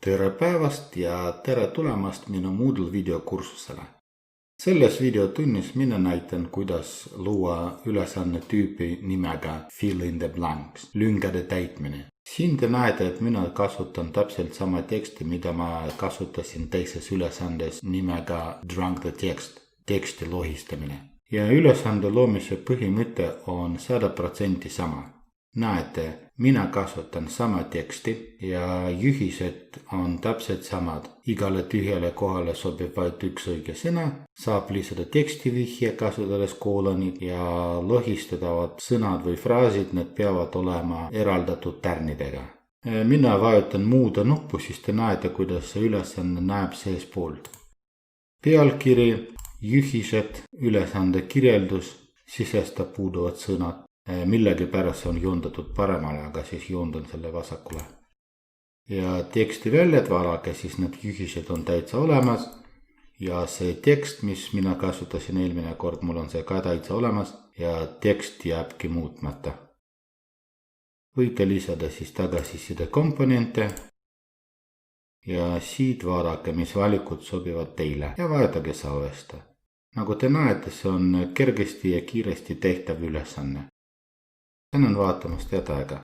Tere päevast ja tere tulemast minu Moodle videokursusele. Selles videotunnis mina näitan, kuidas luua ülesanne tüüpi nimega fill in the blanks, lüngade täitmine. Siin te näete, et mina kasutan täpselt sama teksti, mida ma kasutasin teises ülesandes nimega drunk the text, teksti lohistamine. Ja ülesande loomise põhimõte on 100% sama. Näete, mina kasutan sama teksti ja juhised on täpselt samad. Igale tühjale kohale sobib vaid üks õige sõna, saab lisada tekstivihje kasutades koolonid ja lohistatavad sõnad või fraasid, need peavad olema eraldatud tärnidega. Mina vajutan muuda nuppu, siis te näete, kuidas see ülesanne näeb seespoolt. Pealkiri, juhised, ülesande kirjeldus, sisestab puuduvad sõnad. Millegi pärast on joondatud paremale, aga siis joondan selle vasakule. Ja teksti väljad vaadake, siis need juhised on täitsa olemas. Ja see tekst, mis mina kasutasin eelmine kord, mul on see ka täitsa olemas ja tekst jääbki muutmata. Võite lisada siis tagasiside komponente. Ja siit vaadake, mis valikud sobivad teile ja vajutage salvesta. Nagu te näete, see on kergesti ja kiiresti tehtav ülesanne. Tänan vaatamast, head aega!